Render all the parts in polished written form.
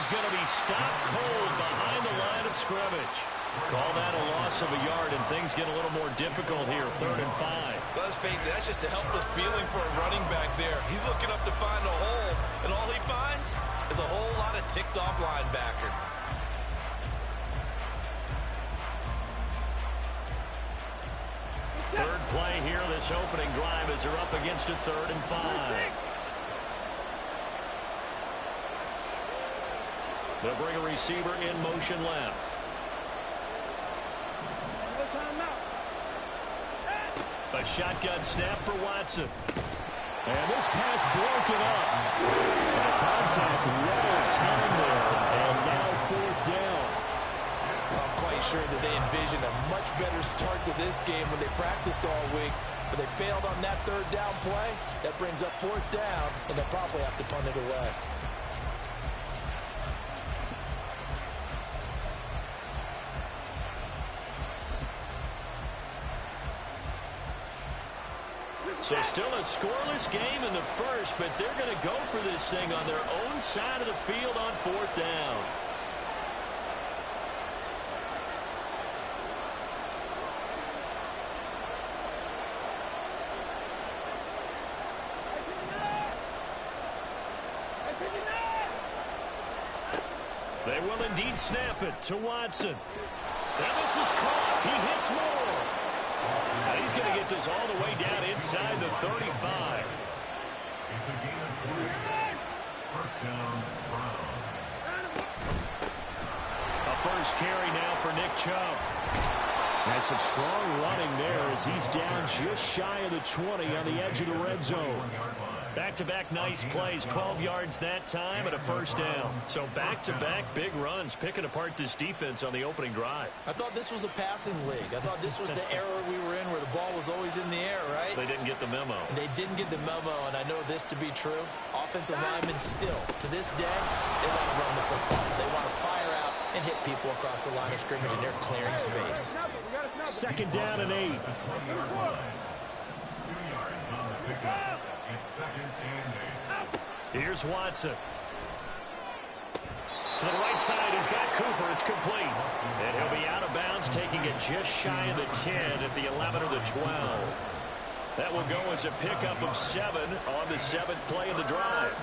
going to be stopped cold behind the line of scrimmage. Call that a loss of a yard, and things get a little more difficult here, 3rd and 5. Let's face it, that's just a helpless feeling for a running back there. He's looking up to find a hole, and all he finds is a whole lot of ticked-off linebacker. Third play here, this opening drive, as they're up against a 3rd and 5. They'll bring a receiver in motion left. A shotgun snap for Watson. And this pass broken up. The contact right on time there. And now 4th down. I'm quite sure that they envisioned a much better start to this game when they practiced all week. But they failed on that 3rd down play. That brings up 4th down, and they'll probably have to punt it away. So still a scoreless game in the first, but they're going to go for this thing on their own side of the field on 4th down. They will indeed snap it to Watson. And this is caught. He hits more. And he's going to get this all the way down inside the 35. A first carry now for Nick Chubb. And some strong running there as he's down just shy of the 20 on the edge of the red zone. Back-to-back nice plays, 12 yards that time and a first down. So back-to-back big runs, picking apart this defense on the opening drive. I thought this was a passing league. I thought this was the era we were in where the ball was always in the air, right? They didn't get the memo. And they didn't get the memo, and I know this to be true. Offensive linemen still, to this day, they want to run the football. They want to fire out and hit people across the line of scrimmage, and they're clearing space. 2nd down and 8. Here's Watson. To the right side, he's got Cooper. It's complete. And he'll be out of bounds, taking it just shy of the 10 at the 11 or the 12. That will go as a pickup of 7 on the 7th play of the drive.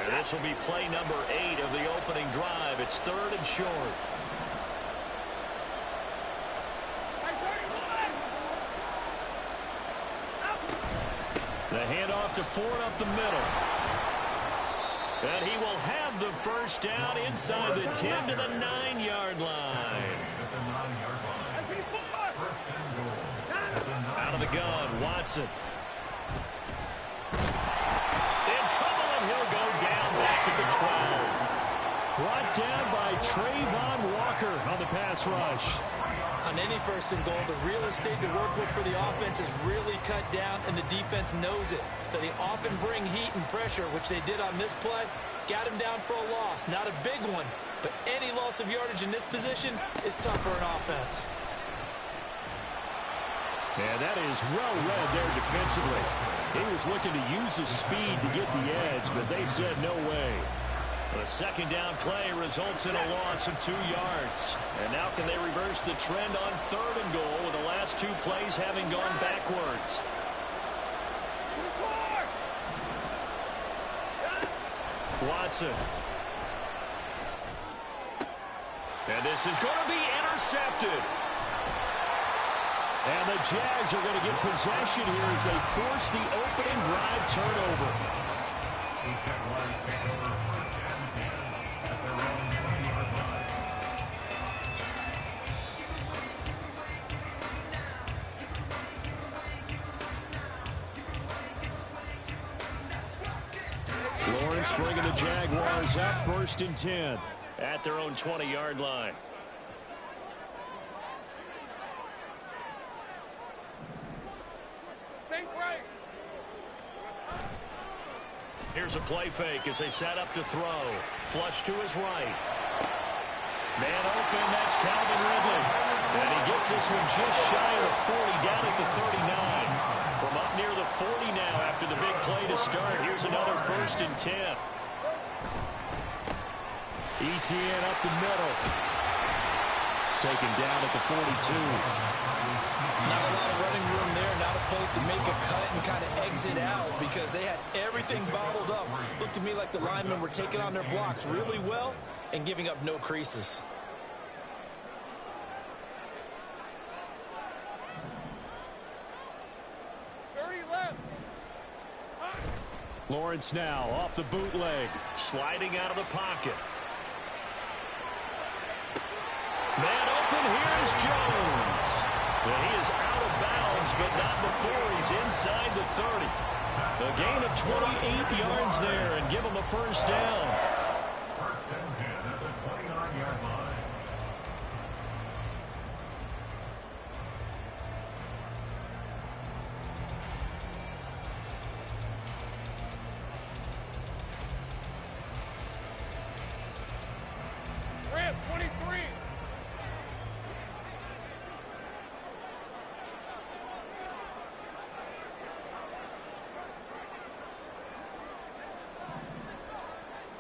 And this will be play number 8 of the opening drive. It's 3rd and short. The handoff to Ford up the middle. And he will have the first down inside the 10 to the 9-yard line. Out of the gun, Watson. In trouble, and he'll go down back at the 12. Brought down by Trayvon Walker on the pass rush. On any 1st and goal, the real estate to work with for the offense is really cut down, and the defense knows it. So they often bring heat and pressure, which they did on this play. Got him down for a loss. Not a big one, but any loss of yardage in this position is tough for an offense. Yeah, that is well read there defensively. He was looking to use his speed to get the edge, but they said no way. The 2nd down play results in a loss of 2 yards. And now can they reverse the trend on 3rd and goal with the last 2 plays having gone backwards? Watson. And this is going to be intercepted. And the Jags are going to get possession here as they force the opening drive turnover. Lawrence bringing the Jaguars up 1st and 10 at their own 20-yard line. Here's a play fake as they set up to throw. Flush to his right. Man open, that's Calvin Ridley. And he gets this one just shy of the 40, down at the 39. From up near the 40 now after the big play to start. Here's another 1st and 10. Etienne up the middle. Taken down at the 42. Not a lot of running room there. Not a place to make a cut and kind of exit out because they had everything bottled up. Looked to me like the linemen were taking on their blocks really well and giving up no creases. Lawrence now off the bootleg, sliding out of the pocket. Man open, here's Jones. Well, he is out of bounds, but not before he's inside the 30. A gain of 28 yards there and give him a first down. First and 10 at the 29-yard line. Red 23.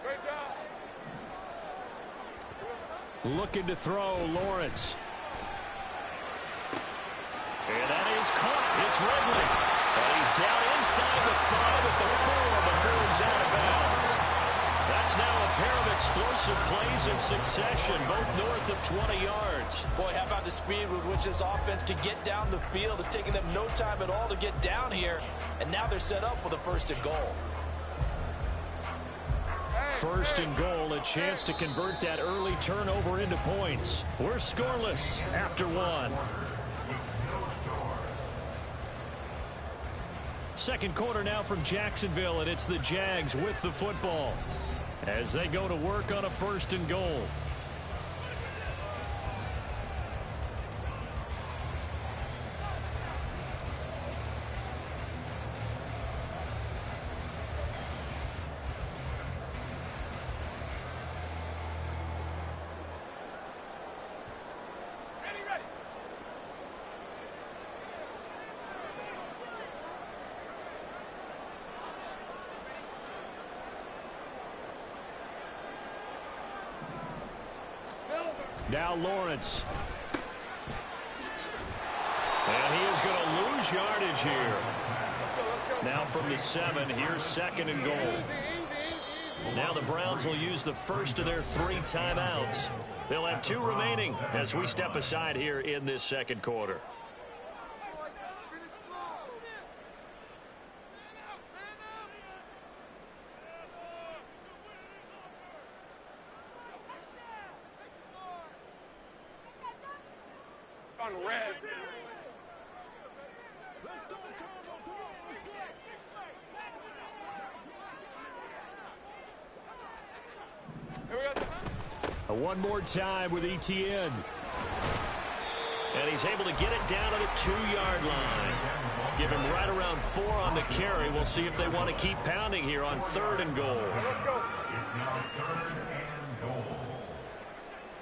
Great job. Looking to throw, Lawrence. And that is caught. It's Ridley. And he's down inside the 5 at the 4 before he's out of bounds. That's now a pair of explosive plays in succession, both north of 20 yards. Boy, how about the speed with which this offense can get down the field? It's taken them no time at all to get down here, and now they're set up with a first and goal. First and goal, a chance to convert that early turnover into points. We're scoreless after one. Second quarter now from Jacksonville, and it's the Jags with the football as they go to work on a first and goal. Now Lawrence. And he is going to lose yardage here. Now from the 7, here's second and goal. Now the Browns will use the first of their 3 timeouts. They'll have 2 remaining as we step aside here in this second quarter. On red. One more time with Etienne. And he's able to get it down to the 2-yard line. Give him right around 4 on the carry. We'll see if they want to keep pounding here on third and goal. Let's go. It's now third and goal.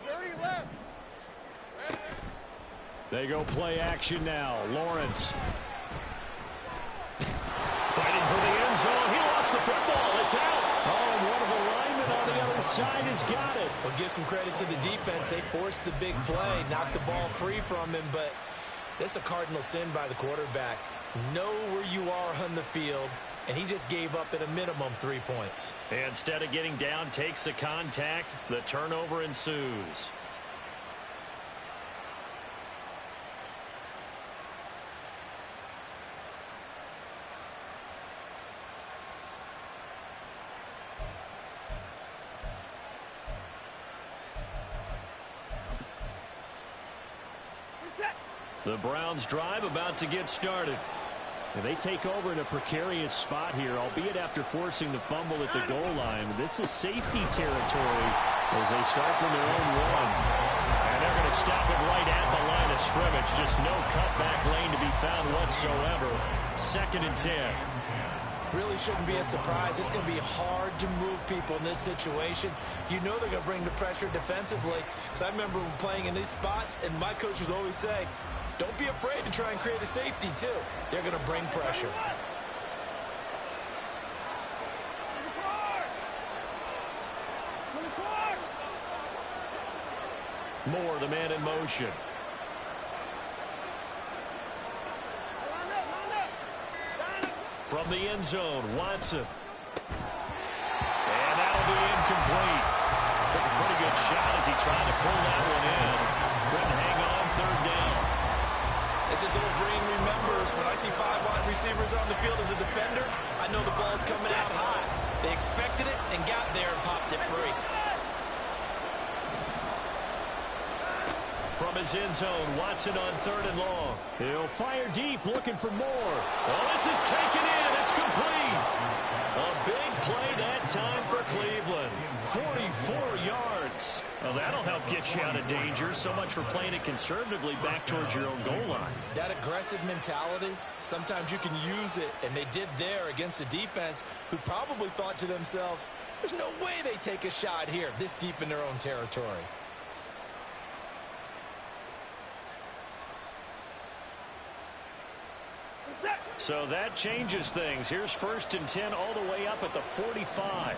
30 left. They go play action now. Lawrence. Fighting for the end zone. He lost the football. It's out. Oh, and one of the linemen on the other side has got it. Well, give some credit to the defense. They forced the big play, knocked the ball free from him, but that's a cardinal sin by the quarterback. Know where you are on the field, and he just gave up at a minimum 3 points. Instead of getting down, takes the contact. The turnover ensues. The Browns drive about to get started. And they take over in a precarious spot here, albeit after forcing the fumble at the goal line. This is safety territory as they start from their own 1. And they're going to stop it right at the line of scrimmage. Just no cutback lane to be found whatsoever. Second and 10. Really shouldn't be a surprise. It's going to be hard to move people in this situation. You know they're going to bring the pressure defensively. Because I remember playing in these spots, and my coach would always say, don't be afraid to try and create a safety, too. They're going to bring pressure. Moore, the man in motion. From the end zone, Watson. And that'll be incomplete. Took a pretty good shot as he tried to pull that one in. Couldn't hang on, third down. As his old brain remembers, when I see 5 wide receivers on the field as a defender, I know the ball's coming out high. They expected it and got there and popped it free. From his end zone, Watson on third and long. He'll fire deep, looking for more. Oh, this is taken in. It's complete. A big play that time for Cleveland. 44 yards. Well, that'll help get you out of danger. So much for playing it conservatively back towards your own goal line. That aggressive mentality, sometimes you can use it, and they did there against a defense who probably thought to themselves, there's no way they take a shot here this deep in their own territory. So that changes things. Here's 1st and 10 all the way up at the 45.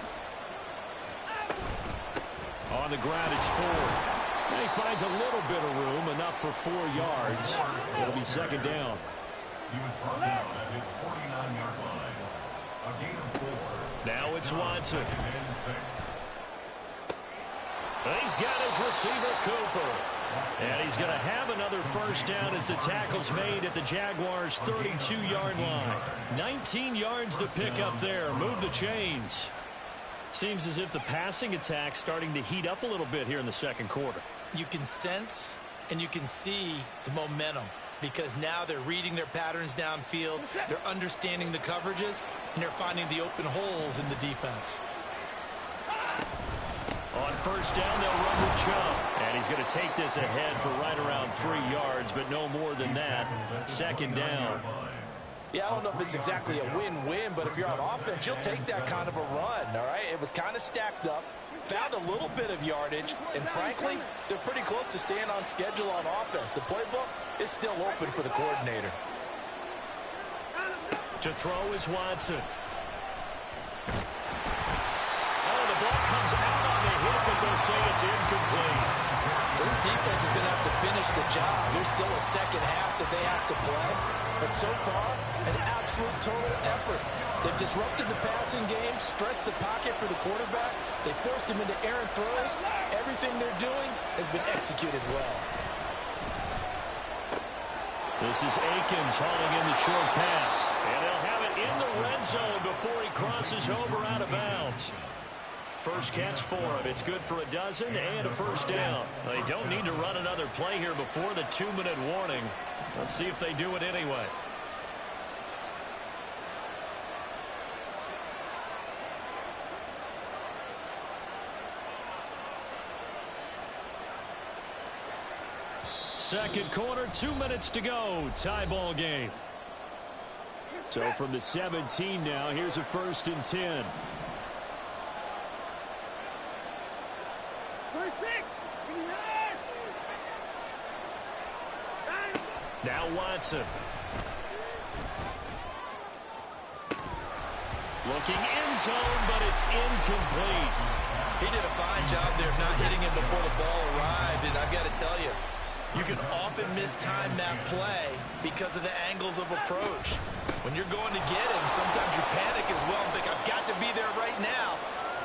On the ground, it's Ford. And he finds a little bit of room, enough for 4 yards. It'll be second down. He was brought down at his 49-yard line. A gain of 4. Now it's Watson. And 6. He's got his receiver, Cooper. And he's going to have another first down as the tackle's made at the Jaguars' 32-yard line. 19 yards to pick up there. Move the chains. Seems as if the passing attack's starting to heat up a little bit here in the second quarter. You can sense and you can see the momentum because now they're reading their patterns downfield, they're understanding the coverages, and they're finding the open holes in the defense. On first down, they'll run with Chubb. And he's going to take this ahead for right around 3 yards, but no more than that. Second down. Yeah, I don't know if it's exactly a win-win, but if you're on offense, you'll take that kind of a run, all right? It was kind of stacked up, found a little bit of yardage, and frankly, they're pretty close to staying on schedule on offense. The playbook is still open for the coordinator. To throw is Watson. Oh, the ball comes out on the hit, but they'll say it's incomplete. This defense is going to have to finish the job. There's still a second half that they have to play. But so far, an absolute total effort. They've disrupted the passing game, stressed the pocket for the quarterback. They forced him into errant throws. Everything they're doing has been executed well. This is Akins hauling in the short pass. And they'll have it in the red zone before he crosses over out of bounds. First catch for him. It's good for a dozen and a first down. They don't need to run another play here before the 2-minute warning. Let's see if they do it anyway. Second quarter, 2 minutes to go. Tie ball game. So from the 17 now, here's a 1st and 10. Now Watson. Looking end zone, but it's incomplete. He did a fine job there of not hitting him before the ball arrived, and I've got to tell you, you can often mistime that play because of the angles of approach. When you're going to get him, sometimes you panic as well and think, I've got to be there right now.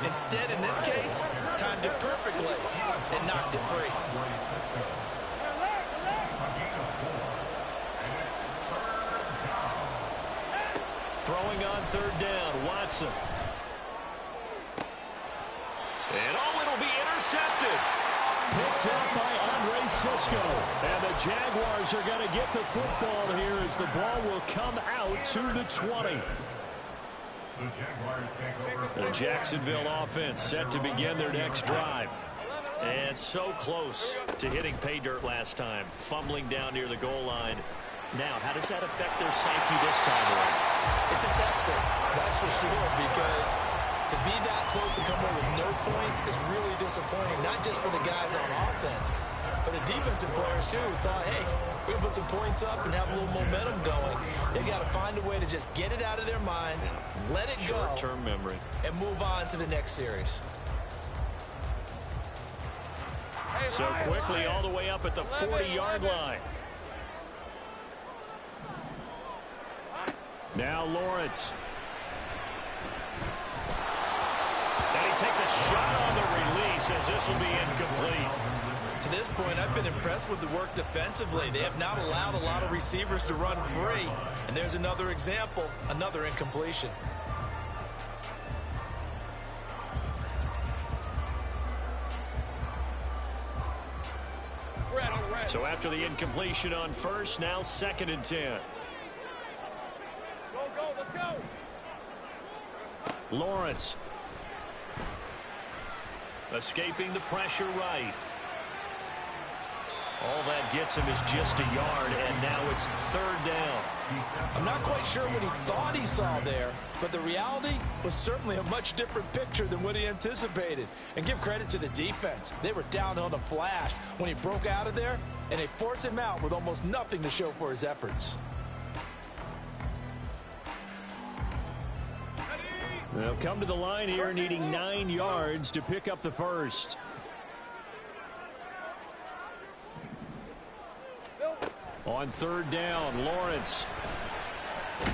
Instead, in this case, timed it perfectly and knocked it free. Throwing on third down, Watson. And it'll be intercepted. Picked up by Andre Cisco. And the Jaguars are going to get the football here as the ball will come out to the 20. The Jacksonville offense set to begin their next drive. And so close to hitting pay dirt last time. Fumbling down near the goal line. Now, how does that affect their psyche this time around? It's a tester, that's for sure, because to be that close and come away with no points is really disappointing, not just for the guys on offense, but the defensive players, too, who thought, hey, we're going to put some points up and have a little momentum going. They've got to find a way to just get it out of their minds, let it go, short-term memory, and move on to the next series. Hey, So quickly all the way up at the 40-yard line. Now Lawrence. And he takes a shot on the release as this will be incomplete. To this point, I've been impressed with the work defensively. They have not allowed a lot of receivers to run free. And there's another example, another incompletion. So after the incompletion on first, now 2nd and 10. Go, let's go. Lawrence. Escaping the pressure right. All that gets him is just a yard, and now it's 3rd down. I'm not quite sure what he thought he saw there, but the reality was certainly a much different picture than what he anticipated. And give credit to the defense. They were down on the flash when he broke out of there, and they forced him out with almost nothing to show for his efforts. They'll come to the line here needing 9 yards to pick up the first. On 3rd down, Lawrence. A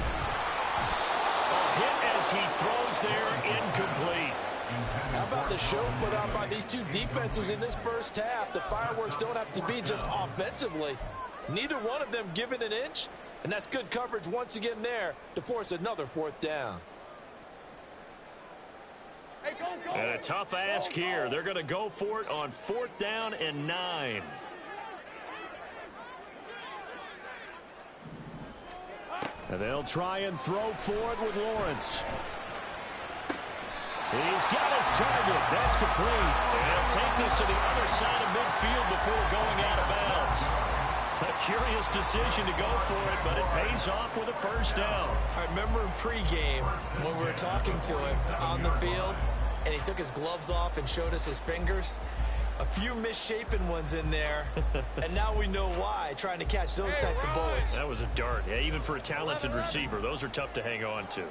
hit as he throws there, incomplete. How about the show put on by these two defenses in this first half? The fireworks don't have to be just offensively. Neither one of them given an inch, and that's good coverage once again there to force another 4th down. Hey, go. And a tough ask here. They're going to go for it on 4th down and 9. And they'll try and throw forward with Lawrence. He's got his target. That's complete. And he'll take this to the other side of midfield before going out of bounds. A curious decision to go for it, but it pays off with a 1st down. I remember in pregame when we were talking to him on the field, and he took his gloves off and showed us his fingers. A few misshapen ones in there, and now we know why, trying to catch those types of bullets. That was a dart. Yeah, even for a talented receiver, those are tough to hang on to.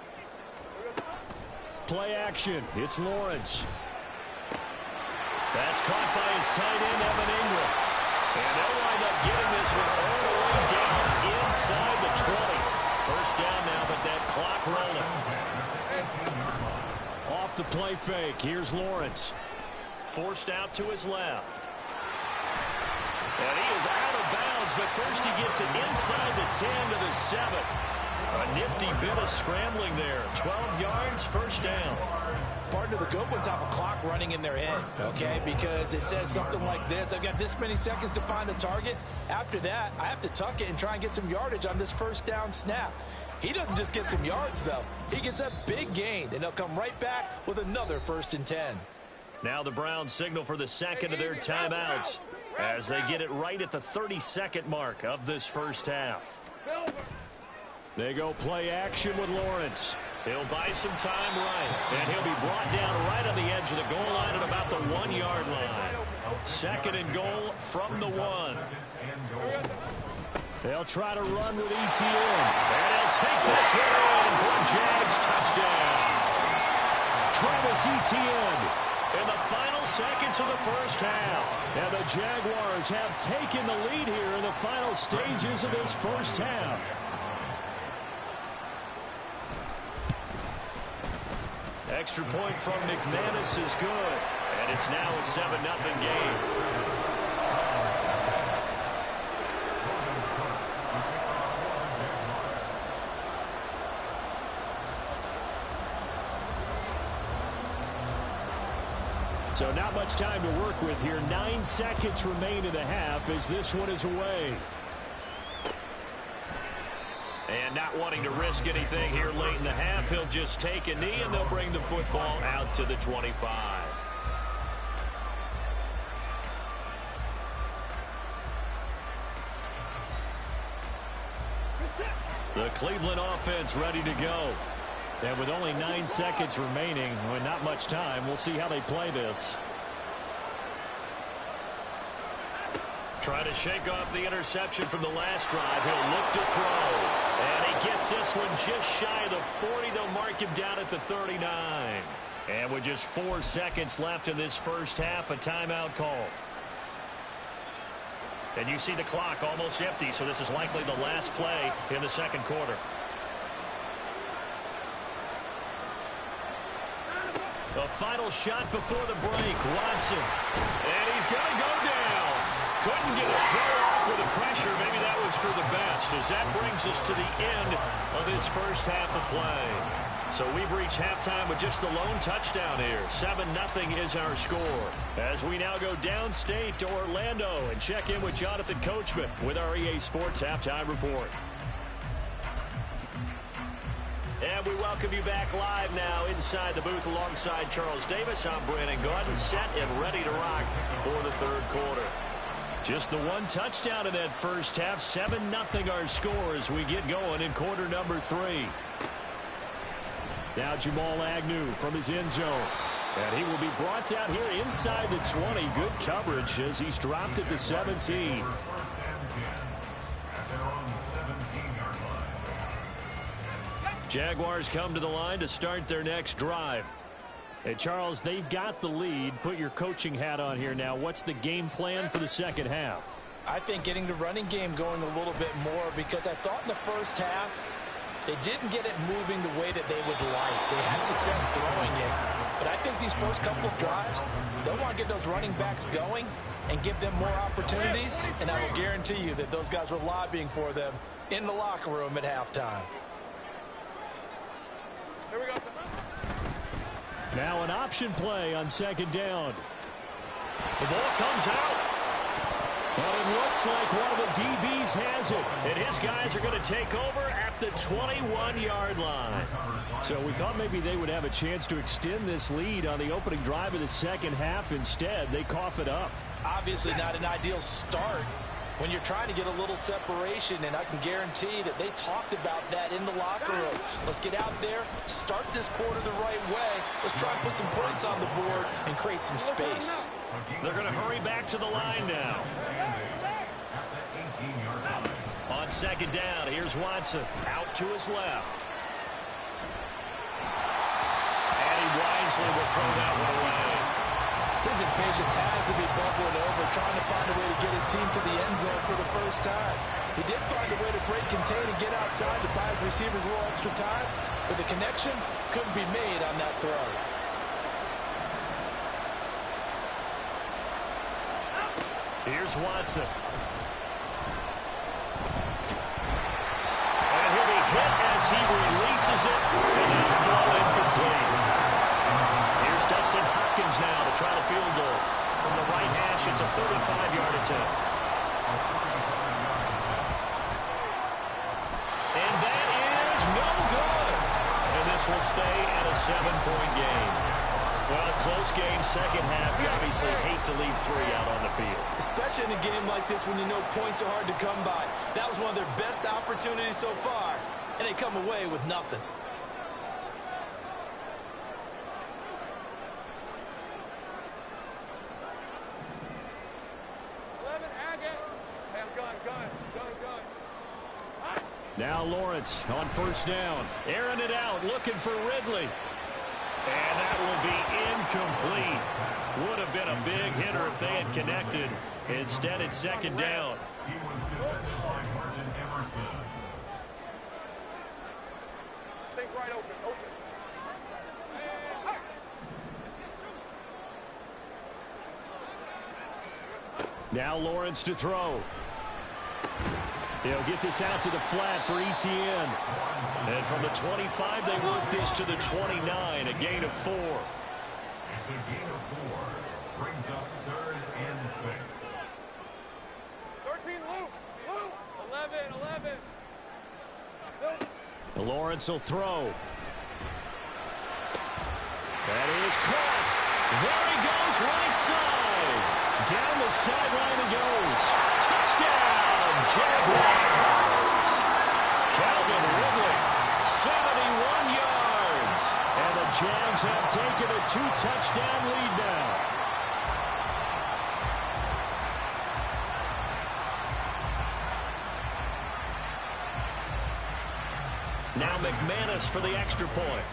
Play action. It's Lawrence. That's caught by his tight end, Evan Ingram. And they'll wind up getting this one all the way down inside the 20. 1st down now, but that clock rolling. Off the play fake. Here's Lawrence. Forced out to his left. And he is out of bounds, but first he gets it inside the 10 to the 7. A nifty bit of scrambling there. 12 yards, 1st down. Partner, the good ones have a clock running in their head, okay? Because it says something like this. I've got this many seconds to find the target. After that, I have to tuck it and try and get some yardage on this 1st down snap. He doesn't just get some yards, though. He gets a big gain, and they'll come right back with another 1st and 10. Now the Browns signal for the 2nd of their timeouts as they get it right at the 32nd mark of this first half. They go play action with Lawrence. He'll buy some time right, and he'll be brought down right on the edge of the goal line at about the 1-yard line. 2nd and goal from the 1. They'll try to run with ETN, and he'll take this one in for a Jags touchdown. Travis Etienne in the final seconds of the first half. And the Jaguars have taken the lead here in the final stages of this first half. Extra point from McManus is good. And it's now a 7-0 game. So not much time to work with here. 9 seconds remain in the half as this one is away. And not wanting to risk anything here late in the half, he'll just take a knee and they'll bring the football out to the 25. The Cleveland offense ready to go. And with only 9 seconds remaining, with not much time, we'll see how they play this. Try to shake off the interception from the last drive. He'll look to throw. And he gets this one just shy of the 40. They'll mark him down at the 39. And with just 4 seconds left in this first half, a timeout call. And you see the clock almost empty, so this is likely the last play in the second quarter. The final shot before the break, Watson. And he's going to go down. Couldn't get a throw off with the pressure. Maybe that was for the best, as that brings us to the end of this first half of play. So we've reached halftime with just the lone touchdown here. 7-0 is our score. As we now go downstate to Orlando and check in with Jonathan Coachman with our EA Sports Halftime Report. And we welcome you back live now inside the booth alongside Charles Davis. I'm Brandon Gaudin, set and ready to rock for the third quarter. Just the one touchdown in that first half. 7-0 our score as we get going in quarter number 3. Now Jamal Agnew from his end zone. And he will be brought down here inside the 20. Good coverage as he's dropped at the 17. Jaguars come to the line to start their next drive. Hey, Charles, they've got the lead. Put your coaching hat on here now. What's the game plan for the second half? I think getting the running game going a little bit more, because I thought in the first half they didn't get it moving the way that they would like. They had success throwing it. But I think these first couple of drives, they'll want to get those running backs going and give them more opportunities. And I will guarantee you that those guys were lobbying for them in the locker room at halftime. Here we go. Now an option play on second down. The ball comes out. But it looks like one of the DBs has it. And his guys are going to take over at the 21-yard line. So we thought maybe they would have a chance to extend this lead on the opening drive of the second half. Instead, they cough it up. Obviously not an ideal start when you're trying to get a little separation, and I can guarantee that they talked about that in the locker room. Let's get out there, start this quarter the right way. Let's try and put some points on the board and create some space. They're going to hurry back to the line now. On second down, here's Watson out to his left. And he wisely will throw that one away. His impatience has to be bubbling over, trying to find a way to get his team to the end zone for the first time. He did find a way to break contain and get outside to buy his receivers a little extra time, but the connection couldn't be made on that throw. Here's Watson. And he'll be hit as he releases it, and that'll fall incomplete. Here's Dustin Hopkins now to try the field goal. From the right hash, it's a 35-yard attempt. And that is no good. And this will stay at a 7-point game. Well, a close game, second half. You obviously hate to leave 3 out on the field. Especially in a game like this when you know points are hard to come by. That was one of their best opportunities so far, and they come away with nothing. Now Lawrence on first down. Airing it out, looking for Ridley. And that will be incomplete. Would have been a big hitter if they had connected. Instead, it's second down. He was defended by Martin Emerson. Think right open. Now Lawrence to throw. He'll get this out to the flat for Etienne. And from the 25, they work this to the 29, a gain of 4. It's a gain of 4. Brings up 3rd and 6. 13, Luke. 11. Luke. Lawrence will throw. That is caught. There he goes, right side. Down the sideline he goes. Touchdown, Jaguars. Calvin Ridley, 71 yards. And the Jags have taken a 2-touchdown lead now. Now McManus for the extra point.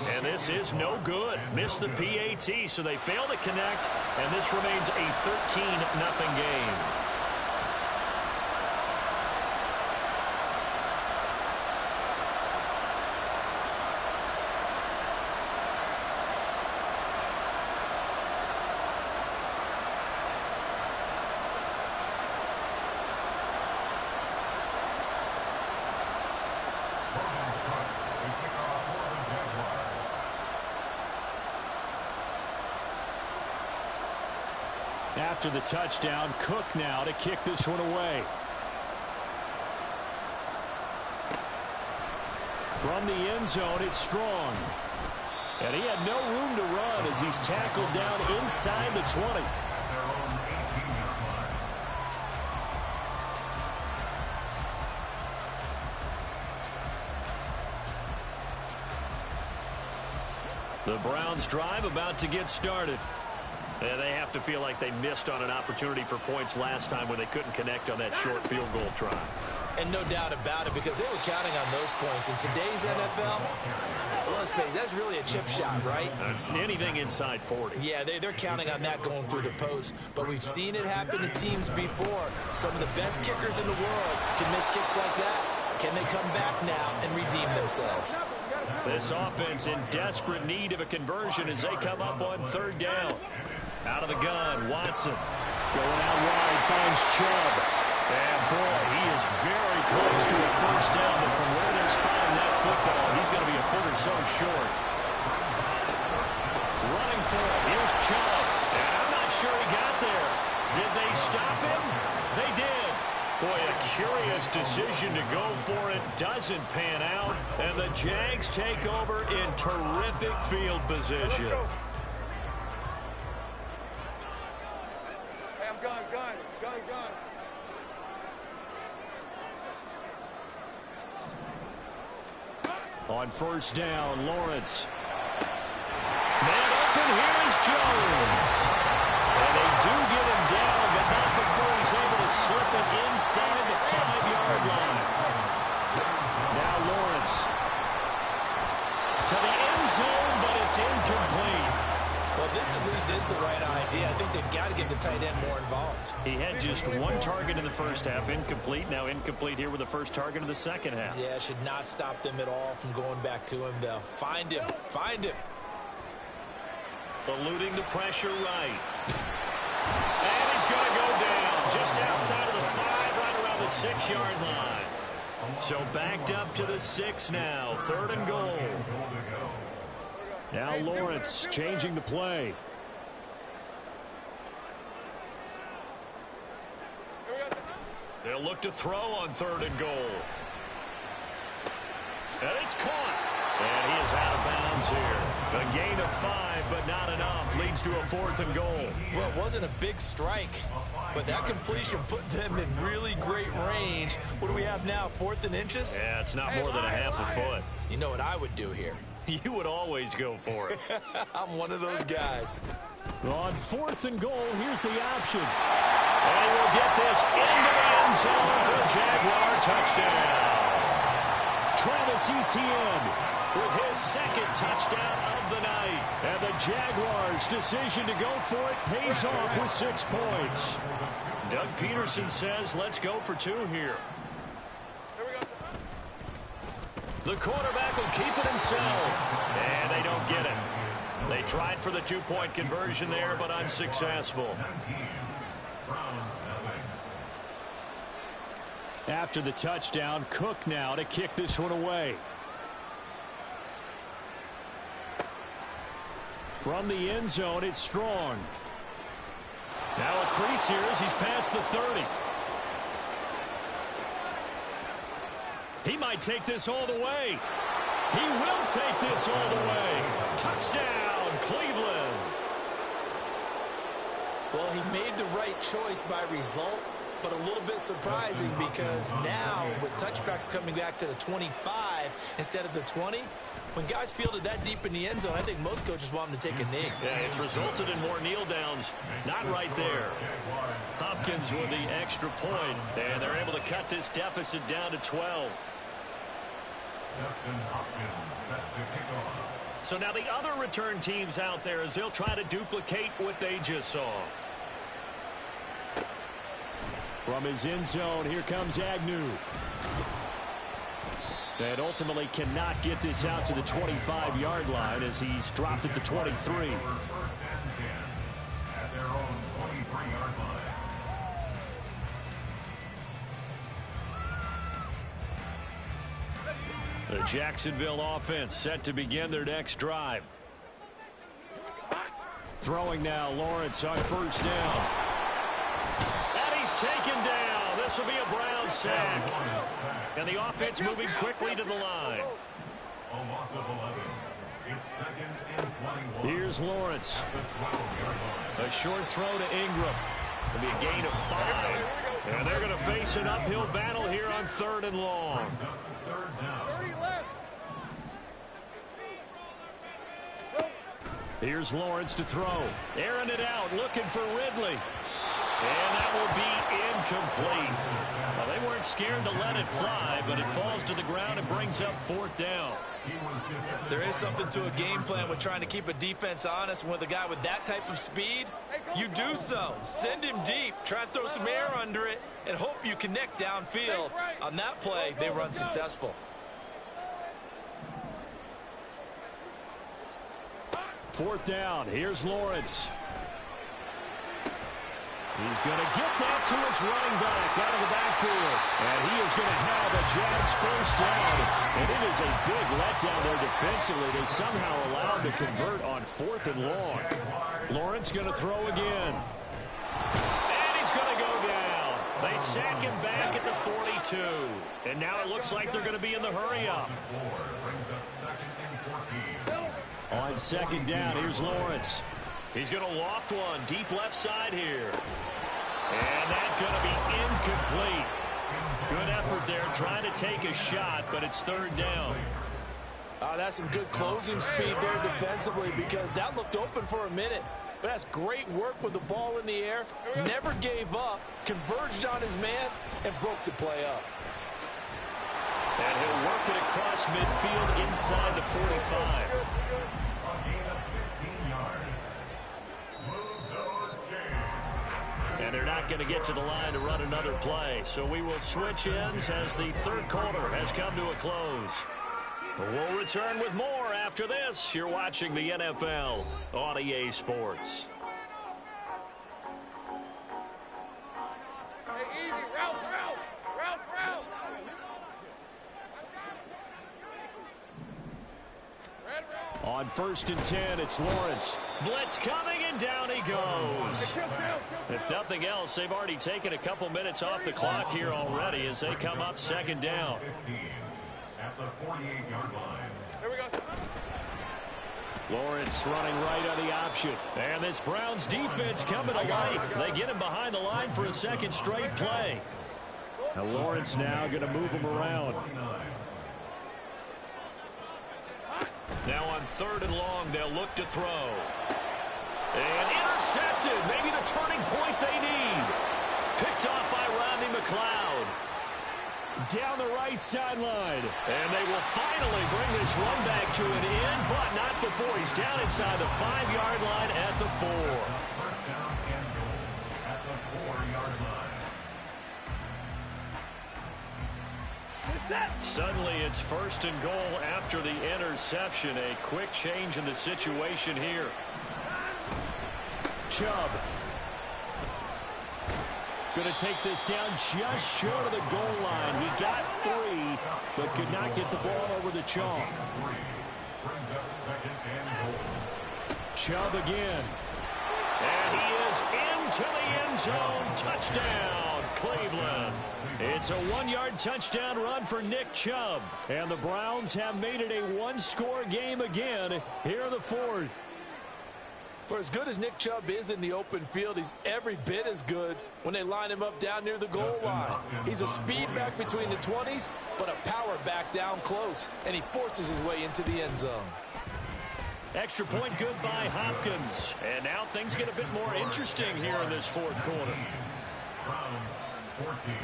And this is no good. Missed the PAT, so they fail to connect, and this remains a 13-0 game. After the touchdown, Cook now to kick this one away. From the end zone, it's Strong. And he had no room to run as he's tackled down inside the 20. The Browns drive about to get started. And they have to feel like they missed on an opportunity for points last time when they couldn't connect on that short field goal try. And no doubt about it, because they were counting on those points. In today's NFL, let's face it, that's really a chip shot, right? It's anything inside 40. Yeah, they're counting on that going through the post. But we've seen it happen to teams before. Some of the best kickers in the world can miss kicks like that. Can they come back now and redeem themselves? This offense in desperate need of a conversion as they come up on third down. Out of the gun, Watson. Going out wide, finds Chubb. And boy, he is very close to a first down, but from where they're spotting that football, he's going to be a foot or so short. Running for it, here's Chubb. And I'm not sure he got there. Did they stop him? They did. Boy, a curious decision to go for it. Doesn't pan out. And the Jags take over in terrific field position. Gun. On first down, Lawrence. Man open, here's Jones. And they do get him down, but not before he's able to slip it inside the 5-yard line. Now Lawrence. To the end zone, but it's incomplete. Well, this at least is the right idea. I think they've got to get the tight end more involved. He had just one target in the first half, incomplete. Now incomplete here with the first target of the second half. Yeah, should not stop them at all from going back to him, though. Find him. Eluding the pressure right. And he's going to go down just outside of the 5, right around the 6-yard line. So backed up to the 6 now. 3rd and goal. Now Lawrence changing the play. They'll look to throw on 3rd and goal. And it's caught. And he is out of bounds here. A gain of 5, but not enough. Leads to a 4th and goal. Well, it wasn't a big strike, but that completion put them in really great range. What do we have now, 4th and inches? Yeah, it's not more than a half a foot. You know what I would do here? You would always go for it. I'm one of those guys. On 4th and goal, here's the option. And he will get this into the end zone for a Jaguar touchdown. Travis Etienne with his 2nd touchdown of the night. And the Jaguars' decision to go for it pays off with 6 points. Doug Peterson says, let's go for 2 here. The quarterback will keep it himself. And they don't get it. They tried for the 2-point conversion there, but unsuccessful. After the touchdown, Cook now to kick this one away. From the end zone, it's Strong. Now a crease here as he's past the 30. He might take this all the way. He will take this all the way. Touchdown, Cleveland. Well, he made the right choice by result, but a little bit surprising because now with touchbacks coming back to the 25 instead of the 20, when guys fielded that deep in the end zone, I think most coaches want them to take a knee. Yeah, it's resulted in more kneel downs. Not right there. Hopkins with the extra point, and they're able to cut this deficit down to 12. So now the other return teams out there as they'll try to duplicate what they just saw. From his end zone, here comes Agnew. And ultimately cannot get this out to the 25-yard line as he's dropped at the 23. First and 10 at their own 23-yard line. The Jacksonville offense set to begin their next drive. Throwing now, Lawrence on first down. And he's taken down. This will be a Brown sack. And the offense moving quickly to the line. A loss of 11. It's seconds and 21. Here's Lawrence. At the 12-yard line. A short throw to Ingram. It'll be a gain of 5. And they're going to face an uphill battle here on 3rd and long. Brings up third down. 30 left. Here's Lawrence to throw. Airing it out, looking for Ridley. And that will be incomplete. Well, they weren't scared to let it fly, but it falls to the ground and brings up 4th down. There is something to a game plan with trying to keep a defense honest. With a guy with that type of speed, you do so. Send him deep. Try and throw some air under it and hope you connect downfield. On that play, they were unsuccessful. 4th down. Here's Lawrence. He's going to get that to his running back out of the backfield. And he is going to have a Jags first down. And it is a big letdown there defensively. They somehow allowed to convert on 4th and long. Lawrence going to throw again. And he's going to go down. They sack him back at the 42. And now it looks like they're going to be in the hurry up. Brings up second and 14. On 2nd down, here's Lawrence. He's going to loft one deep left side here. And that's going to be incomplete. Good effort there trying to take a shot, but it's 3rd down. That's some good closing speed there defensively because that looked open for a minute. But that's great work with the ball in the air. Never gave up, converged on his man, and broke the play up. And he'll work it across midfield inside the 45. And they're not going to get to the line to run another play. So we will switch ends as the 3rd quarter has come to a close. We'll return with more after this. You're watching the NFL on EA Sports. Hey, easy. Route. On 1st and 10, it's Lawrence. Blitz coming, and down he goes. If nothing else, they've already taken a couple minutes off the clock here already as they come up 2nd down. 15 at the 48-yard line. Here we go. Lawrence running right on the option. And this Browns defense coming to life. They get him behind the line for a 2nd straight play. Now Lawrence now going to move him around. Now on 3rd and long, they'll look to throw. And intercepted. Maybe the turning point they need. Picked off by Rodney McLeod. Down the right sideline. And they will finally bring this run back to an end, but not before he's down inside the 5-yard line at the 4. First down and goal at the 4-yard line. Suddenly it's 1st and goal after the interception. A quick change in the situation here. Chubb going to take this down just short of the goal line. He got 3, but could not get the ball over the chalk. Brings up 2nd and goal. Chubb again. And he is into the end zone. Touchdown, Cleveland. It's a 1-yard touchdown run for Nick Chubb. And the Browns have made it a 1-score game again here in the 4th. For as good as Nick Chubb is in the open field, he's every bit as good when they line him up down near the goal line. He's a speed back between the 20s, but a power back down close, and he forces his way into the end zone. Extra point good by Hopkins. And now things get a bit more interesting here in this 4th quarter. Browns 14.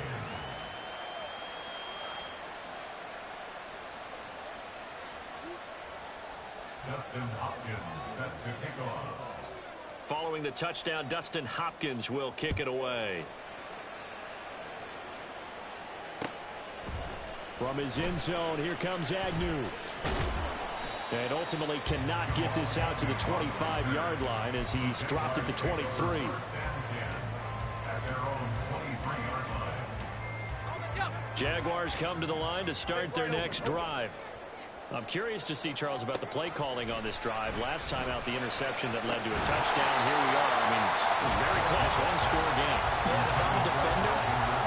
Dustin Hopkins set to kick off. Following the touchdown, Dustin Hopkins will kick it away. From his end zone, here comes Agnew. And ultimately cannot get this out to the 25-yard line as he's dropped it to 23. First and 10 at their own 23-yard line. Jaguars come to the line to start their next drive. I'm curious to see, Charles, about the play calling on this drive. Last time out, the interception that led to a touchdown. Here we are. I mean, very close, one-score game. Yeah, if I'm a defender,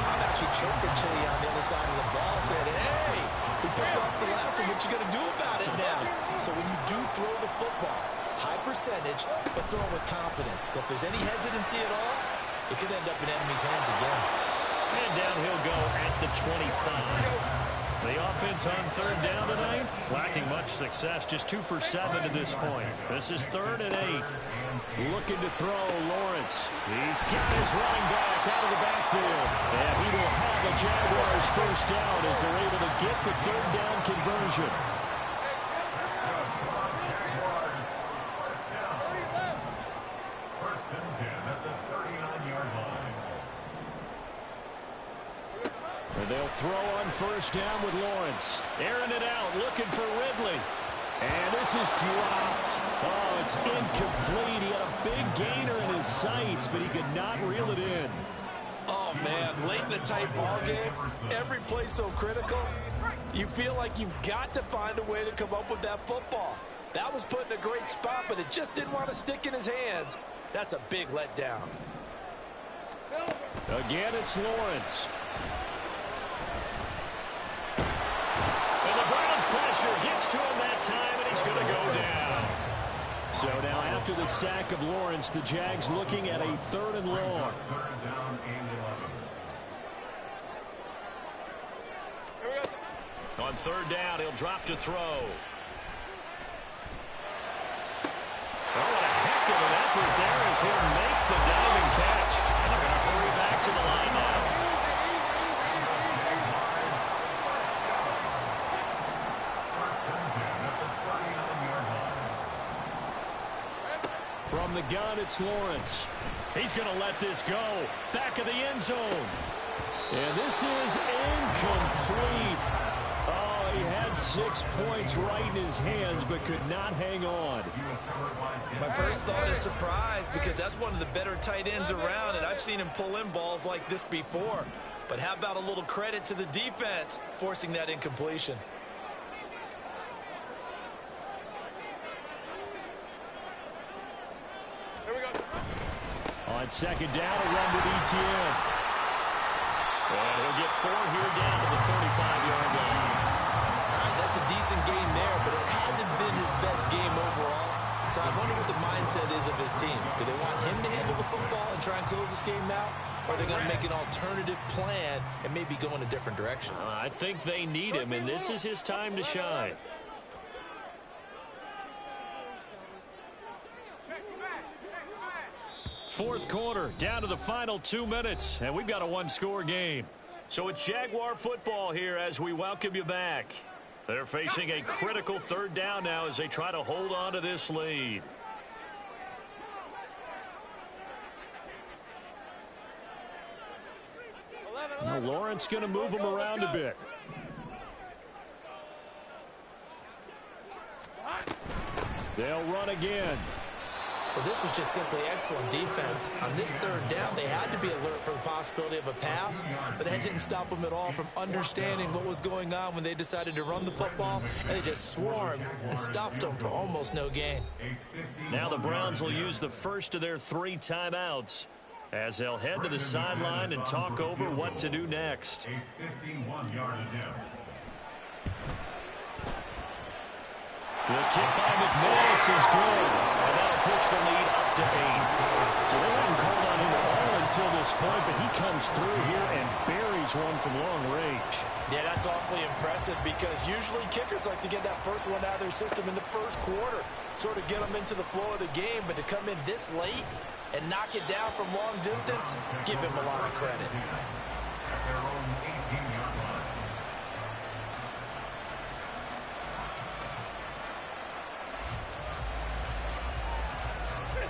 I'm actually choking Chili on the other side of the ball, saying, hey, we picked off the last one. What you going to do about it now? So when you do throw the football, high percentage, but throw it with confidence. Because if there's any hesitancy at all, it could end up in enemy's hands again. And down he'll go at the 25. The offense on third down tonight, lacking much success, just 2 for 7 to this point. This is 3rd and 8. Looking to throw, Lawrence. He's got his running back out of the backfield. And he will have the Jaguars first down as they're able to get the third down conversion. First and 10 at the 39-yard line. And they'll throw on first down with Lawrence. Airing it out, looking for Ridley. And this is dropped. Oh, it's incomplete. He had a big gainer in his sights, but he could not reel it in. Oh, man, late in the tight ball game, every play so critical, you feel like you've got to find a way to come up with that football. That was put in a great spot, but it just didn't want to stick in his hands. That's a big letdown. Again, it's Lawrence. And the Browns pressure gets to him that time, and he's going to go down. So now after the sack of Lawrence, the Jags looking at a 3rd and long. Third down and 11. On third down, he'll drop to throw. Oh, what a heck of an effort there as he'll make the diving catch. And they're going to hurry back to the line now. From the gun, it's Lawrence. He's going to let this go. Back of the end zone. And this is incomplete. Oh, he had 6 points right in his hands, but could not hang on. My first thought is surprise, because that's one of the better tight ends around, and I've seen him pull in balls like this before. But how about a little credit to the defense forcing that incompletion? On second down, a run with Etienne. And he'll get 4 here down to the 35-yard line. All right, that's a decent game there, but it hasn't been his best game overall. So I wonder what the mindset is of his team. Do they want him to handle the football and try and close this game out? Or are they going to make an alternative plan and maybe go in a different direction? I think they need him, and this is his time to shine. Fourth quarter, down to the final 2 minutes, and we've got a one-score game. So it's Jaguar football here as we welcome you back. They're facing a critical third down now as they try to hold on to this lead. Now Lawrence going to move him around a bit. They'll run again. Well, this was just simply excellent defense. On this third down, they had to be alert for the possibility of a pass, but that didn't stop them at all from understanding what was going on when they decided to run the football, and they just swarmed and stuffed them for almost no gain. Now the Browns will use the first of their 3 timeouts as they'll head to the sideline and talk over what to do next. A 51-yard attempt. The kick by McManus is good, and that'll push the lead up to 8. So they haven't called on him at all until this point, but he comes through here and buries one from long range. Yeah, that's awfully impressive because usually kickers like to get that first one out of their system in the first quarter, sort of get them into the flow of the game, but to come in this late and knock it down from long distance, give him a lot of credit. At their own 18-yard line.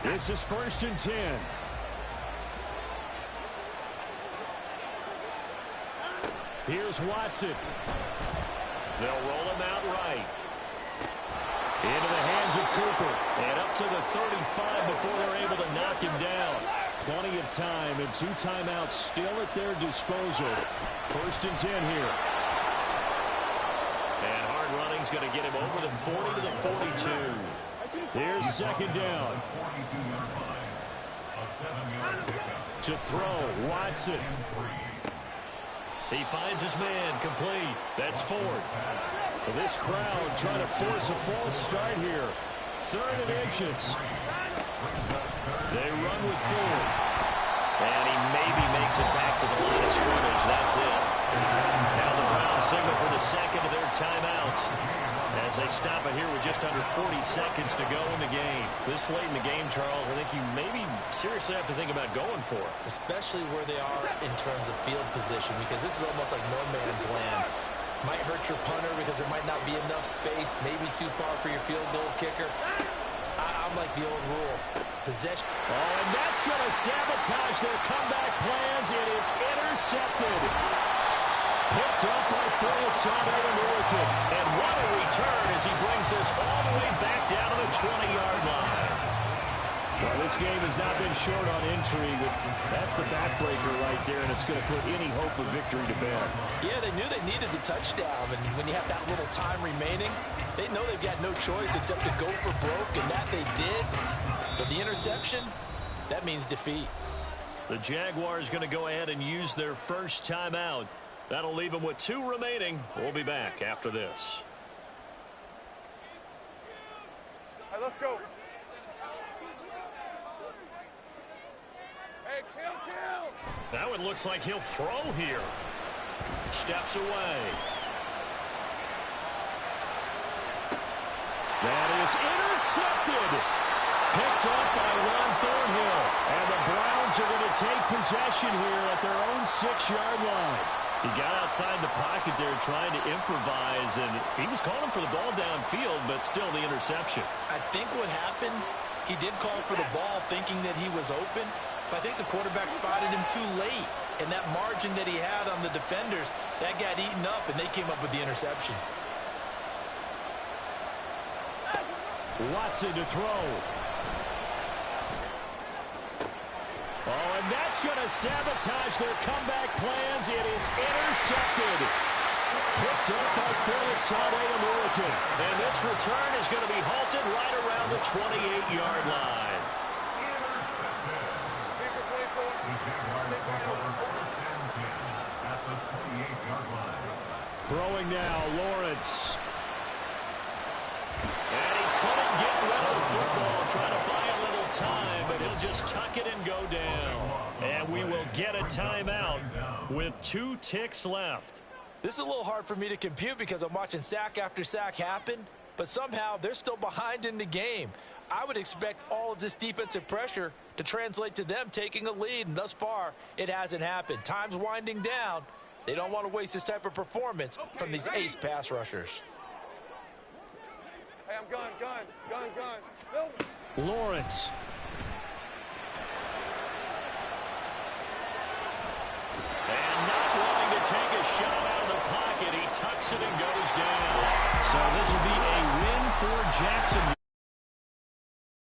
This is 1st and 10. Here's Watson. They'll roll him out right. Into the hands of Cooper. And up to the 35 before they're able to knock him down. Plenty of time and 2 timeouts still at their disposal. 1st and 10 here. And hard running's going to get him over the 40 to the 42. Here's 2nd down. To throw, Watson. He finds his man, complete. That's Ford. This crowd trying to force a false start here. 3rd and inches. They run with Ford. And he maybe makes it back to the line of scrimmage. That's it. Now the Browns signal for the 2nd of their timeouts as they stop it here with just under 40 seconds to go in the game. This late in the game, Charles, I think you maybe seriously have to think about going for it. Especially where they are in terms of field position, because this is almost like no man's land. Might hurt your punter because there might not be enough space, maybe too far for your field goal kicker. I'm like the old rule. Possession. Oh, and that's going to sabotage their comeback plans. It is intercepted. Picked up by Olasade American. And what a return as he brings this all the way back down to the 20-yard line. Well, this game has not been short on intrigue. That's the backbreaker right there, and it's going to put any hope of victory to bed. Yeah, they knew they needed the touchdown, and when you have that little time remaining, they know they've got no choice except to go for broke, and that they did. But the interception, that means defeat. The Jaguars going to go ahead and use their first timeout. That'll leave them with 2 remaining. We'll be back after this. Hey, let's go. Hey, kill. Now it looks like he'll throw here. Steps away. That is intercepted. Picked up by Ron Thornhill. And the Browns are going to take possession here at their own 6-yard line. He got outside the pocket there trying to improvise, and he was calling for the ball downfield, but still the interception. I think what happened, he did call for the ball thinking that he was open, but I think the quarterback spotted him too late. And that margin that he had on the defenders, that got eaten up, and they came up with the interception. Watson to throw. Oh, and that's going to sabotage their comeback plans. It is intercepted. Picked up by Olasade American. And this return is going to be halted right around the 28-yard line. Throwing now, Lawrence. And he couldn't get rid of the football, trying to buy a little time, but he'll just tuck it and go down. And we will get a timeout with 2 ticks left. This is a little hard for me to compute because I'm watching sack after sack happen, but somehow they're still behind in the game. I would expect all of this defensive pressure to translate to them taking a lead, and thus far, it hasn't happened. Time's winding down. They don't want to waste this type of performance from these ace pass rushers. Hey, I'm gun. Phil. Lawrence. And not wanting to take a shot out of the pocket, he tucks it and goes down. So this will be a win for Jacksonville.